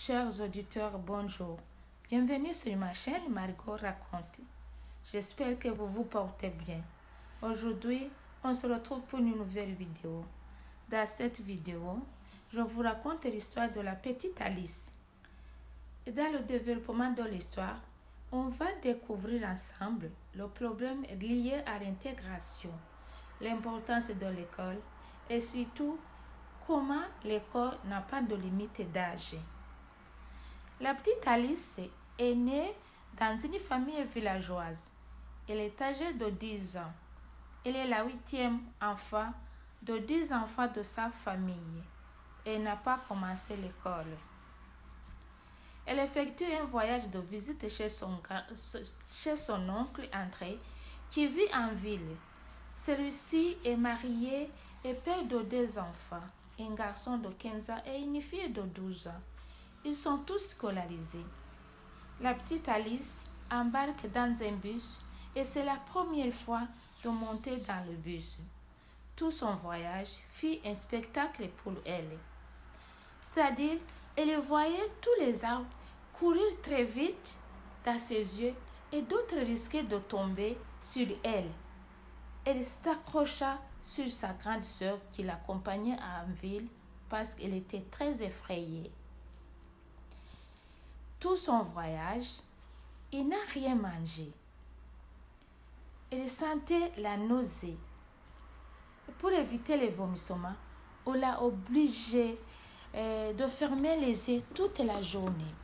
Chers auditeurs, bonjour. Bienvenue sur ma chaîne Margot Raconte. J'espère que vous vous portez bien. Aujourd'hui, on se retrouve pour une nouvelle vidéo. Dans cette vidéo, je vous raconte l'histoire de la petite Alice. Et dans le développement de l'histoire, on va découvrir ensemble le problème lié à l'intégration, l'importance de l'école et surtout comment l'école n'a pas de limite d'âge. La petite Alice est née dans une famille villageoise. Elle est âgée de 10 ans. Elle est la 8e enfant de 10 enfants de sa famille. Elle n'a pas commencé l'école. Elle effectue un voyage de visite chez son oncle André qui vit en ville. Celui-ci est marié et père de 2 enfants, un garçon de 15 ans et une fille de 12 ans. Ils sont tous scolarisés. La petite Alice embarque dans un bus et c'est la première fois de monter dans le bus. Tout son voyage fut un spectacle pour elle. C'est-à-dire, elle voyait tous les arbres courir très vite dans ses yeux et d'autres risquaient de tomber sur elle. Elle s'accrocha sur sa grande sœur qui l'accompagnait en ville parce qu'elle était très effrayée. Tout son voyage, il n'a rien mangé. Elle sentait la nausée. Pour éviter les vomissements, on l'a obligée de fermer les yeux toute la journée.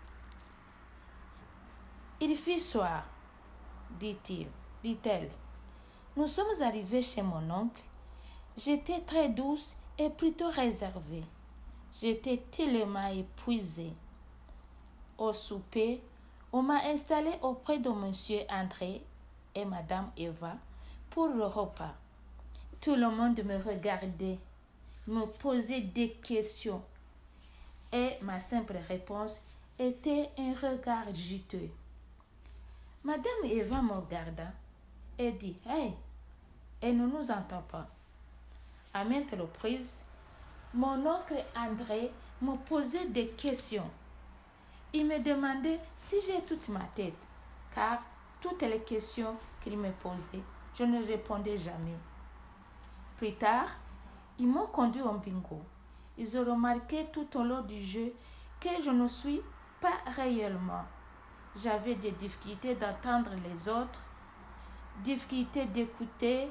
Il fit soir, dit-elle. Nous sommes arrivés chez mon oncle. J'étais très douce et plutôt réservée. J'étais tellement épuisée. Au souper, on m'a installée auprès de monsieur André et madame Eva pour le repas. Tout le monde me regardait, me posait des questions et ma simple réponse était un regard juteux. Madame Eva me regarda et dit « Hey, elle ne nous entend pas ». À maintes reprises, mon oncle André me posait des questions. Il me demandait si j'ai toute ma tête, car toutes les questions qu'il me posait, je ne répondais jamais. Plus tard, ils m'ont conduit au bingo. Ils ont remarqué tout au long du jeu que je ne suis pas réellement. J'avais des difficultés d'entendre les autres, difficultés d'écouter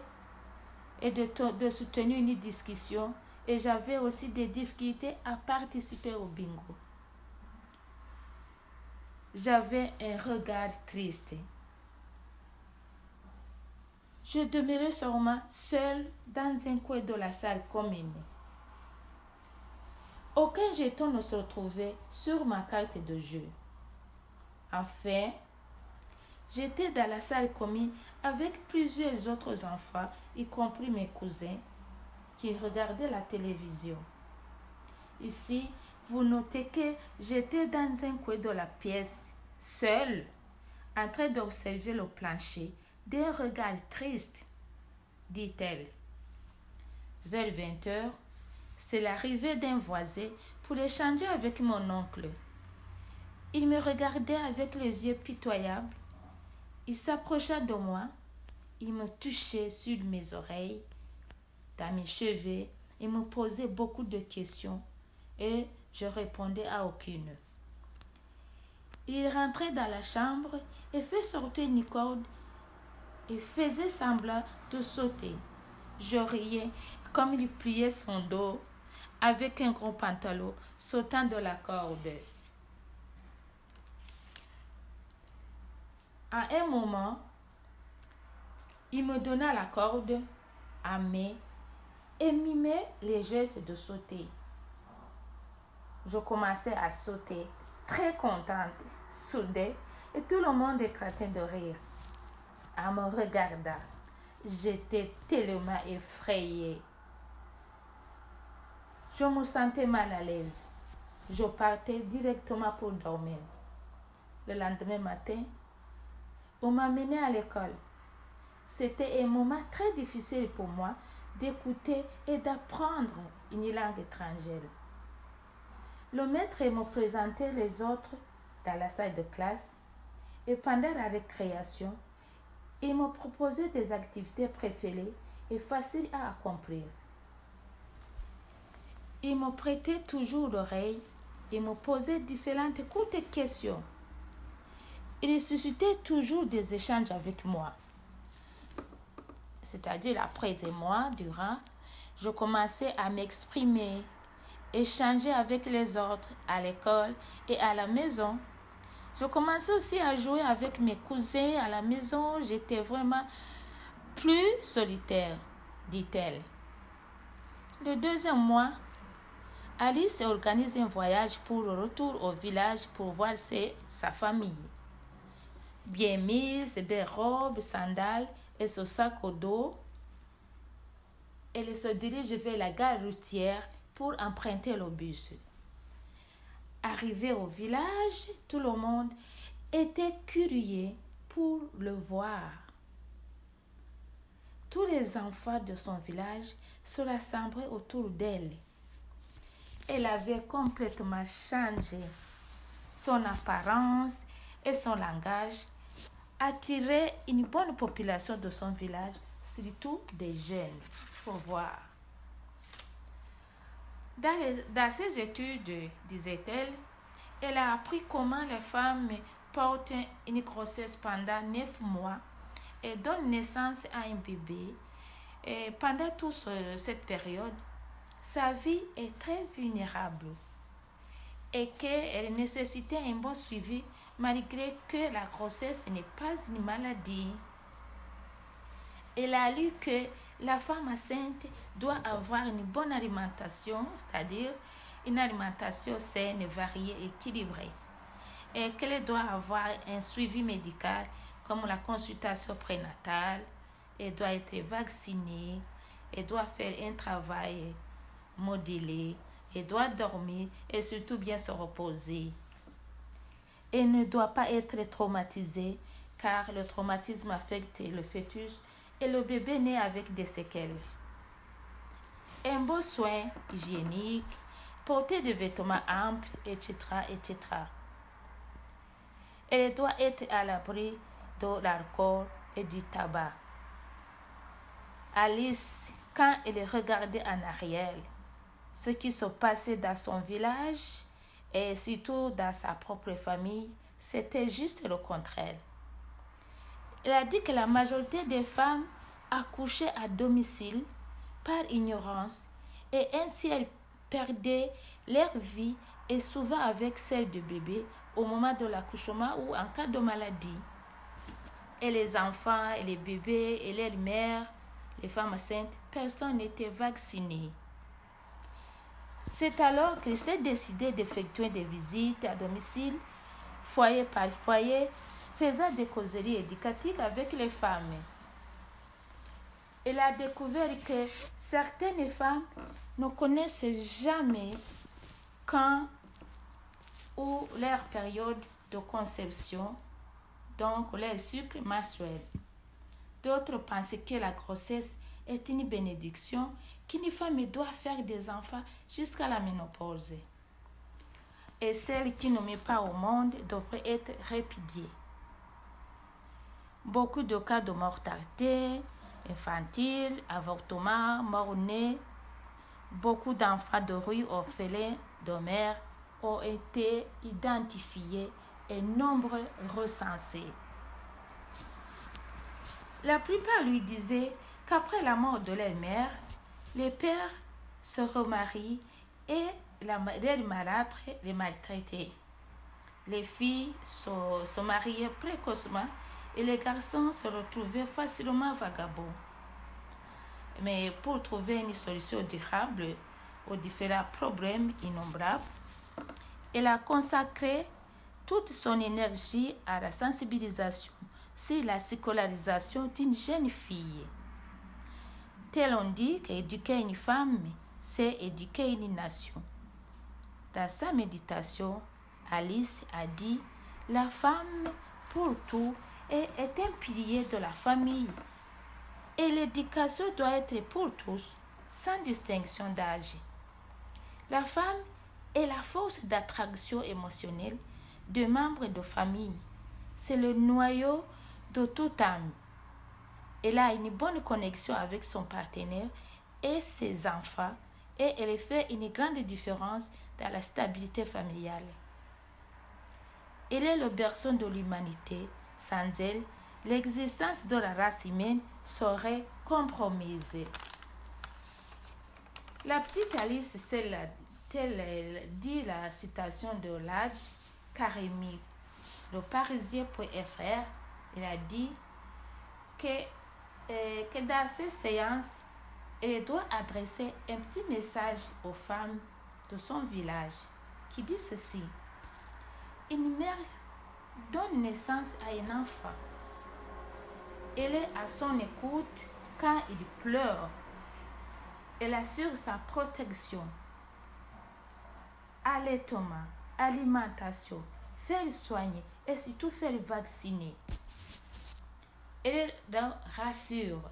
et de soutenir une discussion, et j'avais aussi des difficultés à participer au bingo. J'avais un regard triste. Je demeurais sûrement seule dans un coin de la salle commune. Aucun jeton ne se retrouvait sur ma carte de jeu. Enfin, j'étais dans la salle commune avec plusieurs autres enfants, y compris mes cousins, qui regardaient la télévision. Ici, vous notez que j'étais dans un coin de la pièce, seule, en train d'observer le plancher, d'un regard triste, dit-elle. Vers 20 heures, c'est l'arrivée d'un voisin pour échanger avec mon oncle. Il me regardait avec les yeux pitoyables. Il s'approcha de moi, il me touchait sur mes oreilles, dans mes cheveux, et me posait beaucoup de questions et je répondais à aucune. Il rentrait dans la chambre et fait sortir une corde et faisait semblant de sauter. Je riais comme il pliait son dos avec un gros pantalon sautant de la corde. À un moment, il me donna la corde à main et mimait les gestes de sauter. Je commençais à sauter, très contente, soudain, et tout le monde éclatait de rire. En me regardant, j'étais tellement effrayée. Je me sentais mal à l'aise. Je partais directement pour dormir. Le lendemain matin, on m'a menée à l'école. C'était un moment très difficile pour moi d'écouter et d'apprendre une langue étrangère. Le maître me présentait les autres dans la salle de classe et pendant la récréation, il me proposait des activités préférées et faciles à accomplir. Il me prêtait toujours l'oreille et me posait différentes courtes questions. Il suscitait toujours des échanges avec moi. C'est-à-dire après des mois durant, je commençais à m'exprimer, échanger avec les autres à l'école et à la maison. Je commençais aussi à jouer avec mes cousins à la maison. J'étais vraiment plus solitaire, dit-elle. Le deuxième mois, Alice organise un voyage pour le retour au village pour voir sa famille. Bien mise, belle robe, sandales et son sac au dos, elle se dirige vers la gare routière pour emprunter le bus. Arrivée au village, tout le monde était curieux pour le voir. Tous les enfants de son village se rassemblaient autour d'elle. Elle avait complètement changé. Son apparence et son langage attiraient une bonne population de son village, surtout des jeunes, pour voir. Dans ses études, disait-elle, elle a appris comment les femmes portent une grossesse pendant 9 mois et donnent naissance à un bébé. Et pendant toute cette période, sa vie est très vulnérable et qu'elle nécessitait un bon suivi malgré que la grossesse n'est pas une maladie. Elle a lu que la femme enceinte doit avoir une bonne alimentation, c'est-à-dire une alimentation saine, variée, équilibrée, et qu'elle doit avoir un suivi médical comme la consultation prénatale, elle doit être vaccinée, elle doit faire un travail modélé, elle doit dormir et surtout bien se reposer. Elle ne doit pas être traumatisée car le traumatisme affecte le fœtus et le bébé naît avec des séquelles. Un bon soin hygiénique, porter des vêtements amples, etc., etc. Elle doit être à l'abri de l'alcool et du tabac. Alice, quand elle regardait en arrière ce qui se passait dans son village et surtout dans sa propre famille, c'était juste le contraire. Elle a dit que la majorité des femmes accouchaient à domicile par ignorance et ainsi elles perdaient leur vie et souvent avec celle de bébé au moment de l'accouchement ou en cas de maladie. Et les enfants et les bébés et leurs mères, les femmes enceintes, personne n'était vacciné. C'est alors qu'elle s'est décidée d'effectuer des visites à domicile, foyer par foyer, faisant des causeries éducatives avec les femmes. Elle a découvert que certaines femmes ne connaissent jamais quand ou leur période de conception, donc leur cycle menstruel. D'autres pensent que la grossesse est une bénédiction, qu'une femme doit faire des enfants jusqu'à la ménopause. Et celle qui ne met pas au monde devrait être répudiée. Beaucoup de cas de mortalité infantile, avortement, mort-né, beaucoup d'enfants de rue orphelins de mère ont été identifiés et nombreux recensés. La plupart lui disaient qu'après la mort de leur mère, les pères se remarient et la mère malâtre les maltraitait. Les filles se mariaient précocement et les garçons se retrouvaient facilement vagabonds. Mais pour trouver une solution durable aux différents problèmes innombrables, elle a consacré toute son énergie à la sensibilisation sur la scolarisation d'une jeune fille. Tel on dit qu'éduquer une femme, c'est éduquer une nation. Dans sa méditation, Alice a dit « La femme, pour tout, est un pilier de la famille et l'éducation doit être pour tous, sans distinction d'âge. La femme est la force d'attraction émotionnelle de membres de famille. C'est le noyau de toute âme. Elle a une bonne connexion avec son partenaire et ses enfants et elle fait une grande différence dans la stabilité familiale. Elle est le berceau de l'humanité. Sans elle, l'existence de la race humaine serait compromise. La petite Alice, telle dit la citation de Laj Karimi, le Parisien.fr, il a dit que dans ces séances, elle doit adresser un petit message aux femmes de son village qui dit ceci. Une mère donne naissance à un enfant. Elle est à son écoute quand il pleure. Elle assure sa protection. Allaitement, alimentation, faire soigner et surtout faire vacciner. Elle le rassure.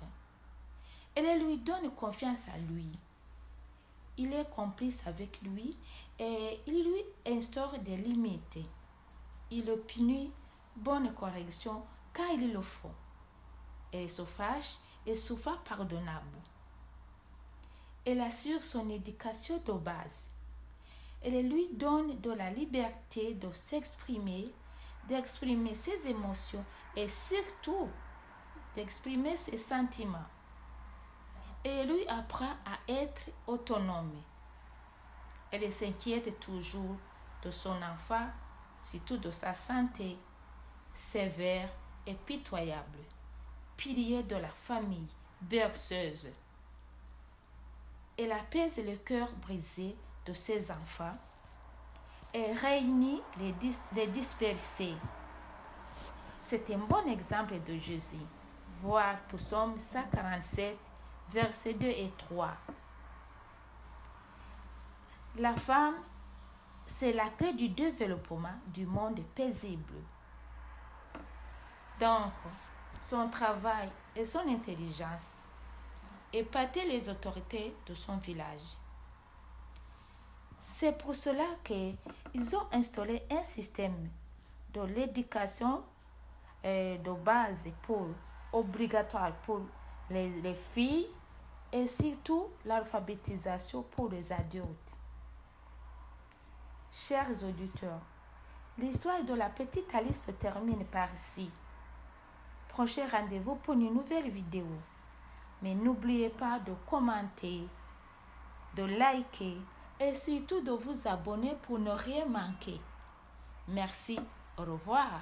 Elle lui donne confiance à lui. Il est complice avec lui et il lui instaure des limites. Il le punit, bonne correction quand il le faut. Elle se fâche et souffre pardonnable. Elle assure son éducation de base. Elle lui donne de la liberté de s'exprimer, d'exprimer ses émotions et surtout d'exprimer ses sentiments. Et lui apprend à être autonome. Elle s'inquiète toujours de son enfant, surtout de sa santé, sévère et pitoyable, pilier de la famille, berceuse. Elle apaise le cœur brisé de ses enfants et réunit les dispersés. C'est un bon exemple de Jésus. Voir Psaume 147, versets 2 et 3. La femme, c'est la clé du développement du monde paisible. Donc, son travail et son intelligence épater les autorités de son village. C'est pour cela qu'ils ont installé un système de l'éducation de base obligatoire pour les filles et surtout l'alphabétisation pour les adultes. Chers auditeurs, l'histoire de la petite Alice se termine par ici. Prochain rendez-vous pour une nouvelle vidéo. Mais n'oubliez pas de commenter, de liker et surtout de vous abonner pour ne rien manquer. Merci, au revoir.